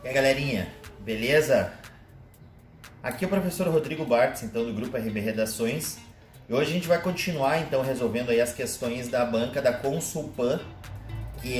E aí, galerinha, beleza? Aqui é o professor Rodrigo Bartz, então, do Grupo RB Redações. E hoje a gente vai continuar, então, resolvendo aí as questões da banca da Consulpan, que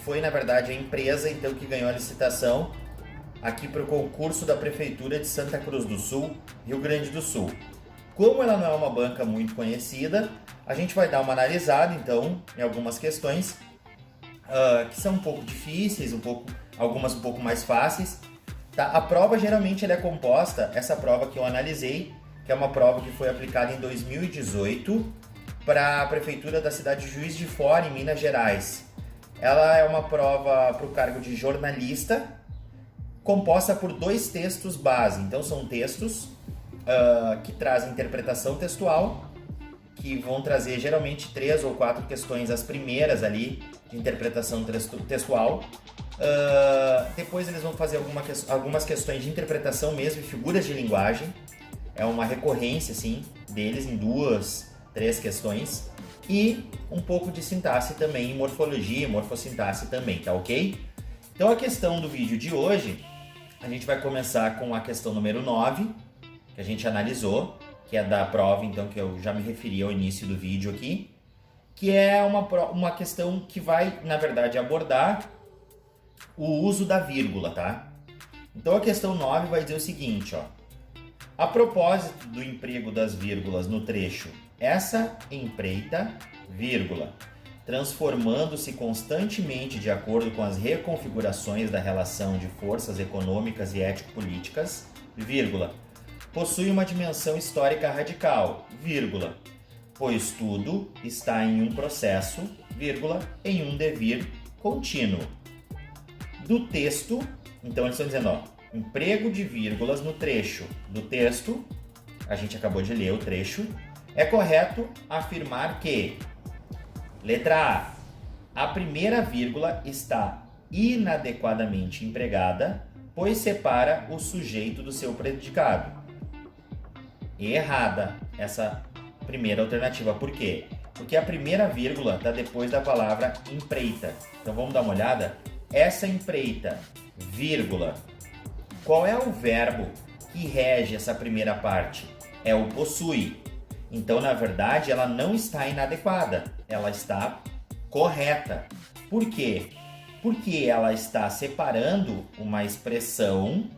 foi, na verdade, a empresa, então, que ganhou a licitação aqui para o concurso da Prefeitura de Santa Cruz do Sul, Rio Grande do Sul. Como ela não é uma banca muito conhecida, a gente vai dar uma analisada, então, em algumas questões que são um pouco difíceis, algumas um pouco mais fáceis. Tá? A prova geralmente ela é composta, essa prova que eu analisei, que é uma prova que foi aplicada em 2018 para a Prefeitura da cidade de Juiz de Fora, em Minas Gerais. Ela é uma prova para o cargo de jornalista, composta por 2 textos base. Então são textos que trazem interpretação textual, que vão trazer geralmente 3 ou 4 questões, as primeiras ali de interpretação textual. Depois eles vão fazer algumas questões de interpretação mesmo e figuras de linguagem. É uma recorrência assim, deles em 2, 3 questões. E um pouco de sintaxe também, morfologia, morfossintaxe também, tá ok? Então a questão do vídeo de hoje, a gente vai começar com a questão número 9, que a gente analisou, que é da prova, então, que eu já me referi ao início do vídeo aqui, que é uma questão que vai, na verdade, abordar o uso da vírgula, tá? Então a questão 9 vai dizer o seguinte, ó. A propósito do emprego das vírgulas no trecho essa empreita, vírgula, transformando-se constantemente de acordo com as reconfigurações da relação de forças econômicas e ético-políticas, vírgula, possui uma dimensão histórica radical, vírgula, pois tudo está em um processo, vírgula, em um devir contínuo. Do texto, então eles estão dizendo, ó, emprego de vírgulas no trecho do texto, a gente acabou de ler o trecho, é correto afirmar que, letra A primeira vírgula está inadequadamente empregada, pois separa o sujeito do seu predicado. Errada essa primeira alternativa. Por quê? Porque a primeira vírgula está depois da palavra empreita. Então vamos dar uma olhada? Essa empreita, vírgula. Qual é o verbo que rege essa primeira parte? É o possui. Então, na verdade, ela não está inadequada, ela está correta. Por quê? Porque ela está separando uma expressão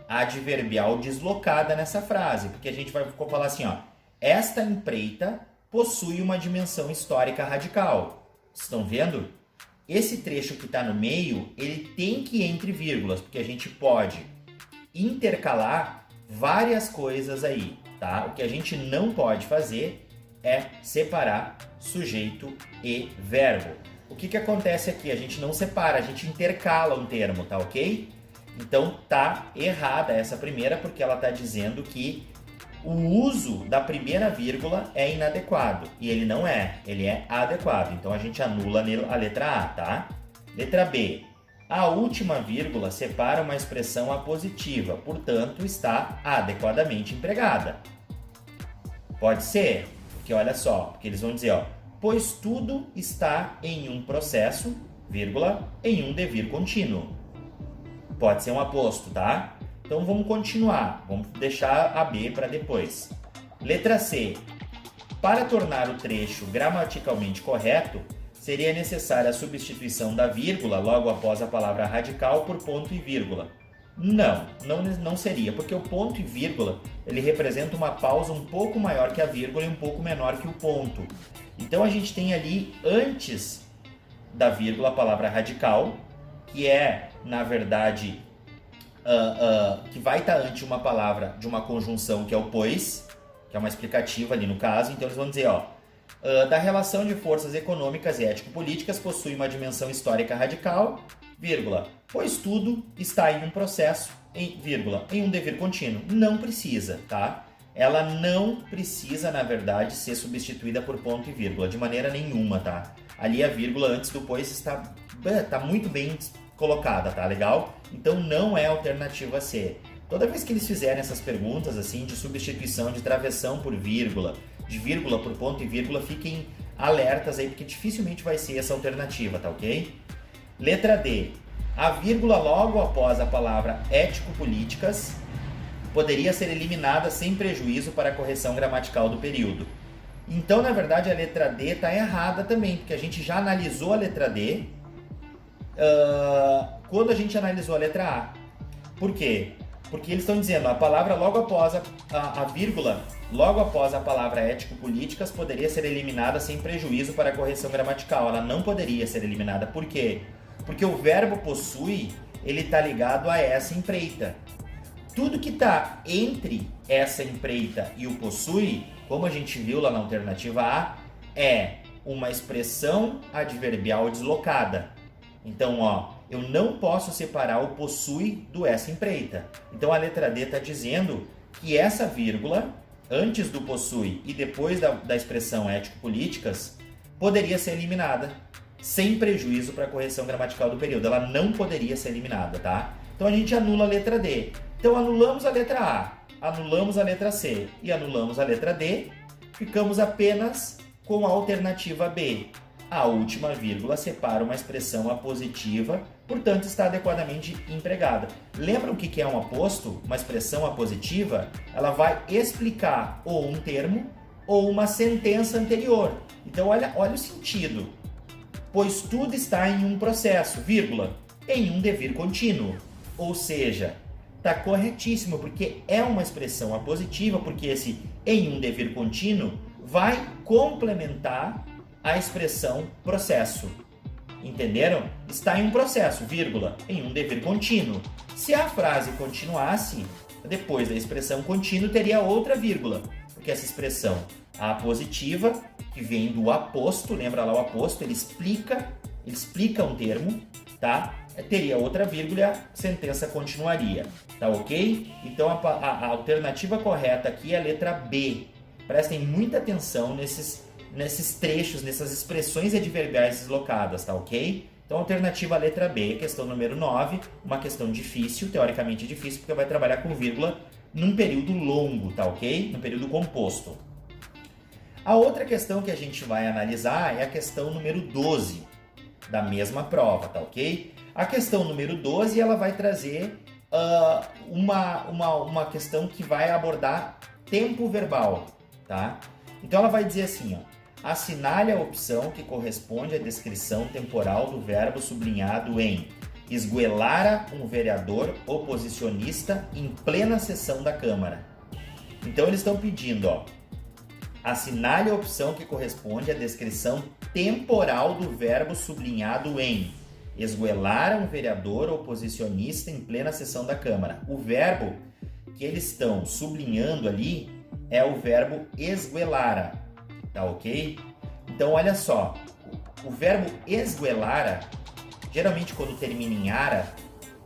adverbial deslocada nessa frase. Porque a gente vai falar assim, ó, esta empreita possui uma dimensão histórica radical. Estão vendo? Esse trecho que está no meio, ele tem que ir entre vírgulas, porque a gente pode intercalar várias coisas aí, tá? O que a gente não pode fazer é separar sujeito e verbo. O que acontece aqui? A gente não separa, a gente intercala um termo, tá ok? Então tá errada essa primeira, porque ela tá dizendo que o uso da primeira vírgula é inadequado. E ele não é, ele é adequado. Então a gente anula a letra A, tá? Letra B. A última vírgula separa uma expressão apositiva, portanto está adequadamente empregada. Pode ser, porque olha só, porque eles vão dizer, ó, pois tudo está em um processo, vírgula, em um devir contínuo. Pode ser um aposto, tá? Então vamos continuar, vamos deixar a B para depois. Letra C. Para tornar o trecho gramaticalmente correto, seria necessária a substituição da vírgula logo após a palavra radical por ponto e vírgula. Não seria, porque o ponto e vírgula ele representa uma pausa um pouco maior que a vírgula e um pouco menor que o ponto. Então a gente tem ali antes da vírgula a palavra radical, que é, na verdade, que vai estar antes de uma palavra de uma conjunção que é o pois, que é uma explicativa ali no caso. Então eles vão dizer, ó, da relação de forças econômicas e ético-políticas possui uma dimensão histórica radical, vírgula, pois tudo está em um processo, vírgula, em um devir contínuo. Não precisa, tá? Ela não precisa, na verdade, ser substituída por ponto e vírgula, de maneira nenhuma, tá? Ali a vírgula antes do pois está muito bem colocada, tá? Legal? Então não é alternativa C. Toda vez que eles fizerem essas perguntas, assim, de substituição, de travessão por vírgula, de vírgula por ponto e vírgula, fiquem alertas aí, porque dificilmente vai ser essa alternativa, tá ok? Letra D. A vírgula logo após a palavra ético-políticas poderia ser eliminada sem prejuízo para a correção gramatical do período. Então, na verdade, a letra D está errada também, porque a gente já analisou a letra D quando a gente analisou a letra A. Por quê? Porque eles estão dizendo a palavra logo após a vírgula, logo após a palavra ético-políticas, poderia ser eliminada sem prejuízo para a correção gramatical. Ela não poderia ser eliminada. Por quê? Porque o verbo possui, ele está ligado a essa empreita. Tudo que está entre essa empreita e o possui, como a gente viu lá na alternativa A, é uma expressão adverbial deslocada. Então, eu não posso separar o possui do essa empreita. Então, a letra D está dizendo que essa vírgula, antes do possui e depois da expressão ético-políticas, poderia ser eliminada, sem prejuízo para a correção gramatical do período. Ela não poderia ser eliminada, tá? Então, a gente anula a letra D. Então, anulamos a letra A, anulamos a letra C e anulamos a letra D, ficamos apenas com a alternativa B. A última vírgula separa uma expressão apositiva, portanto, está adequadamente empregada. Lembra o que é um aposto? Uma expressão apositiva? Ela vai explicar ou um termo ou uma sentença anterior. Então, olha o sentido. Pois tudo está em um processo, vírgula, em um devir contínuo. Ou seja, está corretíssimo, porque é uma expressão apositiva, porque esse em um devir contínuo vai complementar a expressão processo. Entenderam? Está em um processo, vírgula, em um devir contínuo. Se a frase continuasse, depois da expressão contínuo teria outra vírgula, porque essa expressão apositiva, que vem do aposto, lembra lá o aposto, ele explica um termo, tá? Teria outra vírgula e a sentença continuaria, tá ok? Então a alternativa correta aqui é a letra B. Prestem muita atenção nesses trechos, nessas expressões adverbiais deslocadas, tá ok? Então, alternativa letra B, questão número 9, uma questão difícil, teoricamente difícil, porque vai trabalhar com vírgula num período longo, tá ok? Num período composto. A outra questão que a gente vai analisar é a questão número 12, da mesma prova, tá ok? A questão número 12, ela vai trazer uma questão que vai abordar tempo verbal, tá? Então, ela vai dizer assim, assinale a opção que corresponde à descrição temporal do verbo sublinhado em esgoelara um vereador oposicionista em plena sessão da Câmara. Então, eles estão pedindo, assinale a opção que corresponde à descrição temporal do verbo sublinhado em esgoelara um vereador oposicionista em plena sessão da Câmara. O verbo que eles estão sublinhando ali é o verbo esgoelara, tá ok? Então, olha só, o verbo esgoelara, geralmente quando termina em ara,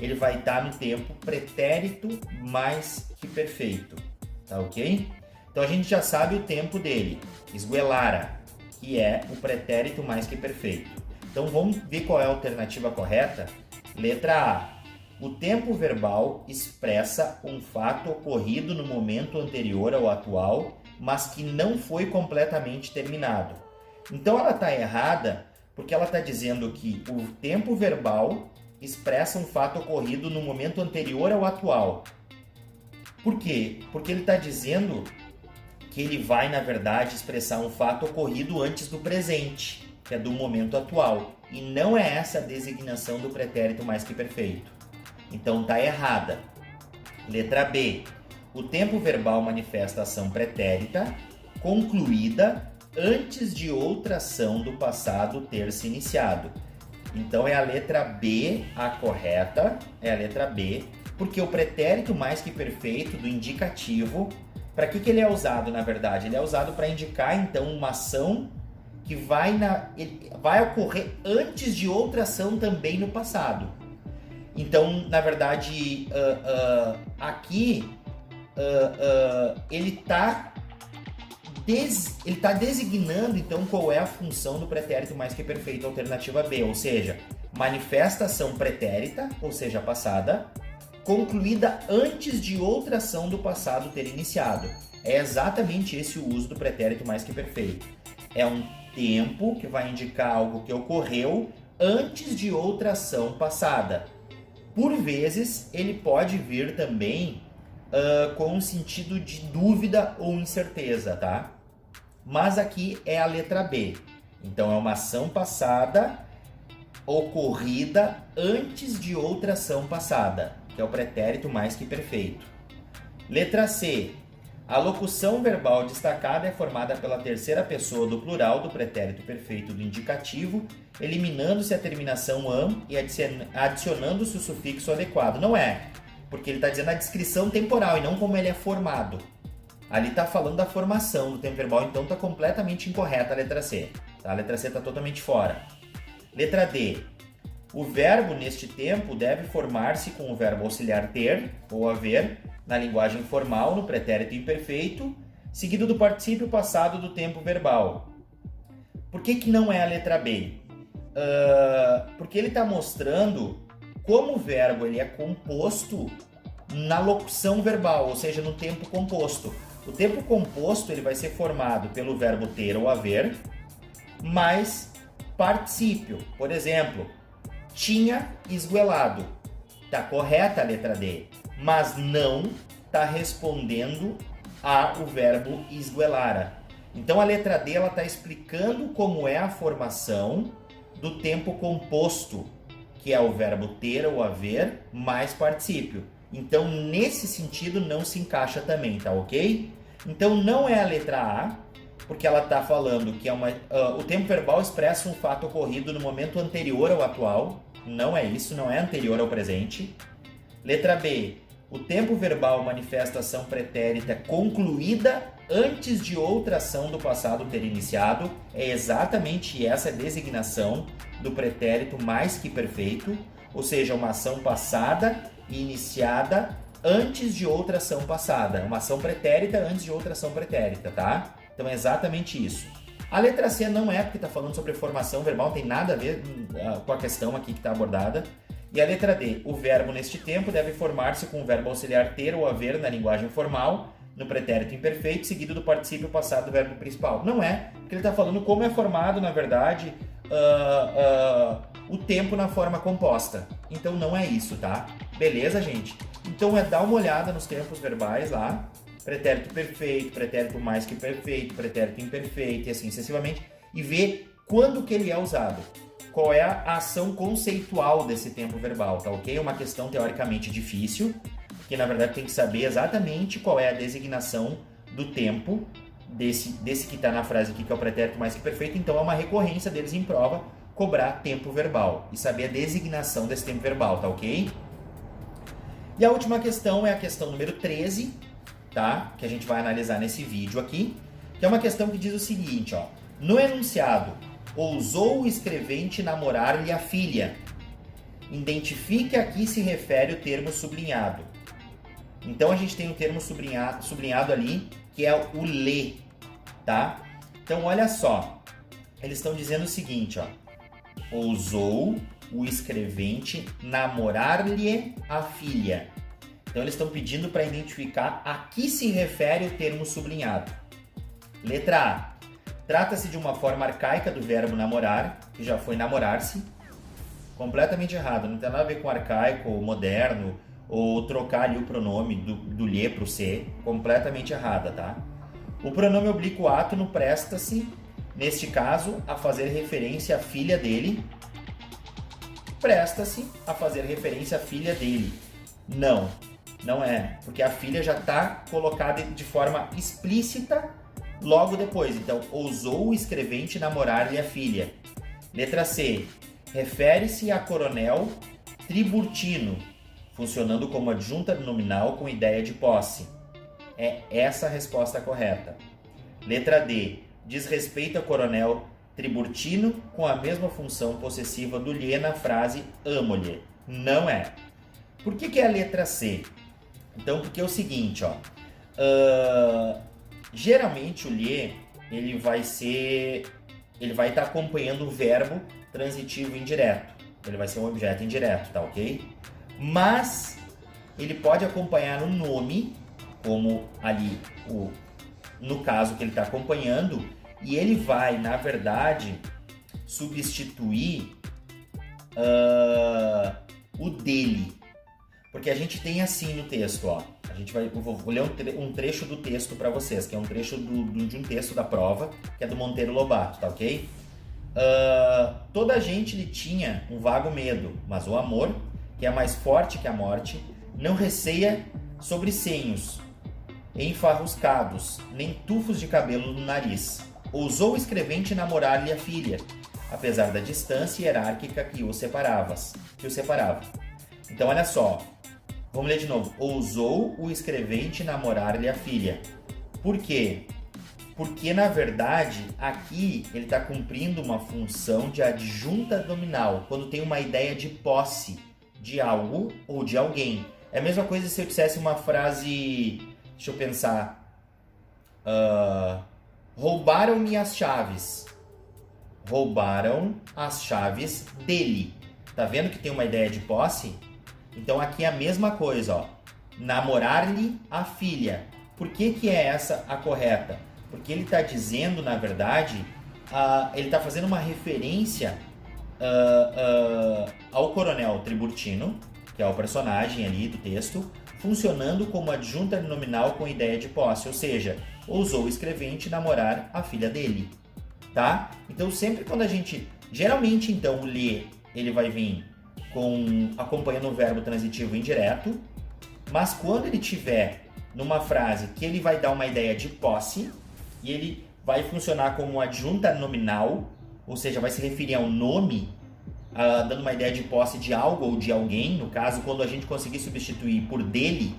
ele vai estar no tempo pretérito mais que perfeito, tá ok? Então, a gente já sabe o tempo dele, esgoelara, que é o pretérito mais que perfeito. Então, vamos ver qual é a alternativa correta? Letra A. O tempo verbal expressa um fato ocorrido no momento anterior ao atual, mas que não foi completamente terminado. Então, ela está errada porque ela está dizendo que o tempo verbal expressa um fato ocorrido no momento anterior ao atual. Por quê? Porque ele está dizendo que ele vai, na verdade, expressar um fato ocorrido antes do presente, que é do momento atual. E não é essa a designação do pretérito mais que perfeito. Então, está errada. Letra B. O tempo verbal manifesta ação pretérita concluída antes de outra ação do passado ter se iniciado. Então, é a letra B a correta, é a letra B, porque o pretérito mais que perfeito do indicativo, para que ele é usado, na verdade? Ele é usado para indicar, então, uma ação que vai ocorrer antes de outra ação também no passado. Então, na verdade, aqui ele está designando, então, qual é a função do pretérito mais que perfeito, alternativa B, ou seja, manifesta ação pretérita, ou seja, passada, concluída antes de outra ação do passado ter iniciado. É exatamente esse o uso do pretérito mais que perfeito. É um tempo que vai indicar algo que ocorreu antes de outra ação passada. Por vezes, ele pode vir também com um sentido de dúvida ou incerteza, tá? Mas aqui é a letra B. Então, é uma ação passada ocorrida antes de outra ação passada, que é o pretérito mais que perfeito. Letra C. A locução verbal destacada é formada pela terceira pessoa do plural do pretérito perfeito do indicativo, eliminando-se a terminação am e adicionando-se o sufixo adequado. Não é, porque ele está dizendo a descrição temporal e não como ele é formado. Ali está falando da formação do tempo verbal, então está completamente incorreta a letra C. Tá? A letra C está totalmente fora. Letra D. O verbo neste tempo deve formar-se com o verbo auxiliar ter ou haver, na linguagem formal, no pretérito imperfeito, seguido do particípio passado do tempo verbal. Por que não é a letra B? Porque ele está mostrando como o verbo ele é composto na locução verbal, ou seja, no tempo composto. O tempo composto ele vai ser formado pelo verbo ter ou haver, mais particípio. Por exemplo, tinha esguelado. Está correta a letra D, mas não está respondendo ao verbo esguelara. Então a letra D ela está explicando como é a formação do tempo composto, que é o verbo ter ou haver mais particípio. Então nesse sentido não se encaixa também, tá ok? Então não é a letra A, porque ela está falando que o tempo verbal expressa um fato ocorrido no momento anterior ao atual. Não é isso, não é anterior ao presente. Letra B. O tempo verbal manifesta ação pretérita concluída antes de outra ação do passado ter iniciado. É exatamente essa designação do pretérito mais que perfeito, ou seja, uma ação passada e iniciada antes de outra ação passada. Uma ação pretérita antes de outra ação pretérita, tá? Então é exatamente isso. A letra C não é porque está falando sobre formação verbal, não tem nada a ver com a questão aqui que está abordada. E a letra D, o verbo neste tempo deve formar-se com o verbo auxiliar ter ou haver na linguagem formal, no pretérito imperfeito, seguido do particípio passado do verbo principal. Não é, porque ele está falando como é formado, na verdade, o tempo na forma composta. Então não é isso, tá? Beleza, gente? Então é dar uma olhada nos tempos verbais lá, pretérito perfeito, pretérito mais que perfeito, pretérito imperfeito e assim sucessivamente, e ver quando que ele é usado. Qual é a ação conceitual desse tempo verbal, tá ok? É uma questão teoricamente difícil, porque na verdade tem que saber exatamente qual é a designação do tempo desse que está na frase aqui, que é o pretérito mais que perfeito. Então é uma recorrência deles em prova cobrar tempo verbal e saber a designação desse tempo verbal, tá ok? E a última questão é a questão número 13, tá? Que a gente vai analisar nesse vídeo aqui, que é uma questão que diz o seguinte, ó. No enunciado, ousou o escrevente namorar-lhe a filha. Identifique a que se refere o termo sublinhado. Então a gente tem o termo sublinhado ali, que é o lê, tá? Então olha só, eles estão dizendo o seguinte, ó. Ousou o escrevente namorar-lhe a filha. Então eles estão pedindo para identificar a que se refere o termo sublinhado. Letra A. Trata-se de uma forma arcaica do verbo namorar, que já foi namorar-se. Completamente errado, não tem nada a ver com arcaico ou moderno, ou trocar ali o pronome do lhe para o se. Completamente errada, tá? O pronome oblíquo átono presta-se, neste caso, a fazer referência à filha dele. Presta-se a fazer referência à filha dele. Não, não é, porque a filha já está colocada de forma explícita logo depois. Então, ousou o escrevente namorar-lhe a filha. Letra C. Refere-se a coronel Triburtino, funcionando como adjunta nominal com ideia de posse. É essa a resposta correta. Letra D. Diz respeito a coronel Triburtino com a mesma função possessiva do lhe na frase amo-lhe. Não é. Por que é a letra C? Então, porque é o seguinte, ó. Geralmente o lhe, ele vai estar acompanhando o verbo transitivo indireto. Ele vai ser um objeto indireto, tá ok? Mas ele pode acompanhar o nome, como ali no caso que ele está acompanhando, e ele vai, na verdade, substituir o dele. Porque a gente tem assim no texto, ó. Eu vou ler um trecho do texto para vocês, que é um trecho de um texto da prova, que é do Monteiro Lobato, tá ok? Toda a gente lhe tinha um vago medo, mas o amor, que é mais forte que a morte, não receia sobrecenhos enfarruscados, nem tufos de cabelo no nariz. Ousou o escrevente namorar-lhe a filha, apesar da distância hierárquica que o separava. Então, olha só. Vamos ler de novo. Ousou o escrevente namorar-lhe a filha. Por quê? Porque, na verdade, aqui ele está cumprindo uma função de adjunta nominal, quando tem uma ideia de posse de algo ou de alguém. É a mesma coisa se eu dissesse uma frase... Deixa eu pensar. Roubaram-me as chaves. Roubaram as chaves dele. Tá vendo que tem uma ideia de posse? Então aqui é a mesma coisa, ó. Namorar-lhe a filha. Por que é essa a correta? Porque ele está dizendo, na verdade, ele está fazendo uma referência ao Coronel Triburtino, que é o personagem ali do texto, funcionando como adjunta nominal com ideia de posse, ou seja, ousou o escrevente namorar a filha dele, tá? Então sempre quando a gente, geralmente então o lê, ele vai vir acompanhando o verbo transitivo indireto, mas quando ele tiver numa frase que ele vai dar uma ideia de posse, e ele vai funcionar como adjunta nominal, ou seja, vai se referir ao nome, dando uma ideia de posse de algo ou de alguém. No caso, quando a gente conseguir substituir por dele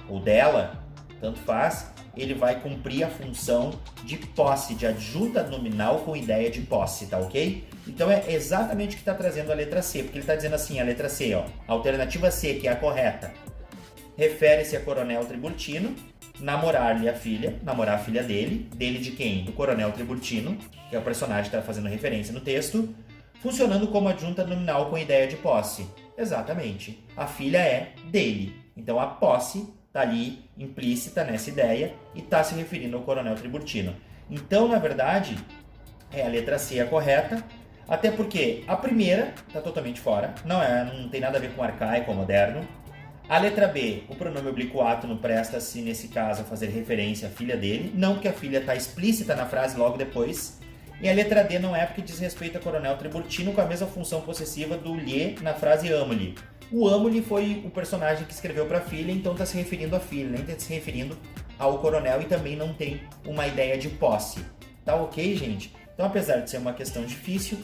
ou dela, tanto faz, ele vai cumprir a função de posse, de adjunta nominal com ideia de posse, tá ok? Então é exatamente o que está trazendo a letra C, porque ele está dizendo assim, a letra C, ó, a alternativa C, que é a correta, refere-se a Coronel Triburtino, namorar-lhe a filha, namorar a filha dele de quem? Do Coronel Triburtino, que é o personagem que está fazendo referência no texto, funcionando como adjunta nominal com ideia de posse. Exatamente. A filha é dele. Então a posse está ali implícita nessa ideia e está se referindo ao Coronel Triburtino. Então, na verdade, a letra C a correta, até porque a primeira está totalmente fora, não tem nada a ver com arcaico ou moderno. A letra B, o pronome oblíquo átono presta-se, nesse caso, a fazer referência à filha dele, não porque a filha está explícita na frase logo depois. E a letra D não é porque diz respeito a Coronel Triburtino com a mesma função possessiva do lhe na frase amo-lhe. O amo-lhe foi o personagem que escreveu para a filha, então está se referindo à filha, nem está se referindo ao coronel e também não tem uma ideia de posse. Tá ok, gente? Então, apesar de ser uma questão difícil,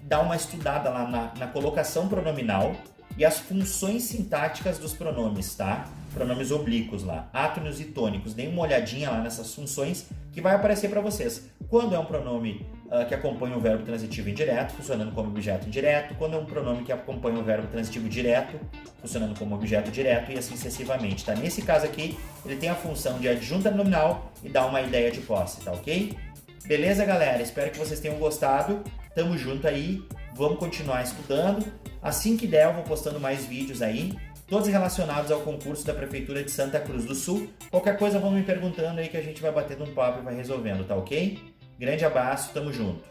dá uma estudada lá na colocação pronominal e as funções sintáticas dos pronomes, tá? Pronomes oblíquos lá, átonos e tônicos. Dê uma olhadinha lá nessas funções que vai aparecer para vocês. Quando é um pronome que acompanha o verbo transitivo indireto, funcionando como objeto indireto. Quando é um pronome que acompanha o verbo transitivo direto, funcionando como objeto direto e assim sucessivamente, tá? Nesse caso aqui, ele tem a função de adjunta nominal e dá uma ideia de posse, tá ok? Beleza, galera? Espero que vocês tenham gostado. Tamo junto aí. Vamos continuar estudando. Assim que der, eu vou postando mais vídeos aí, todos relacionados ao concurso da Prefeitura de Santa Cruz do Sul. Qualquer coisa, vão me perguntando aí que a gente vai batendo um papo e vai resolvendo, tá ok? Grande abraço, tamo junto!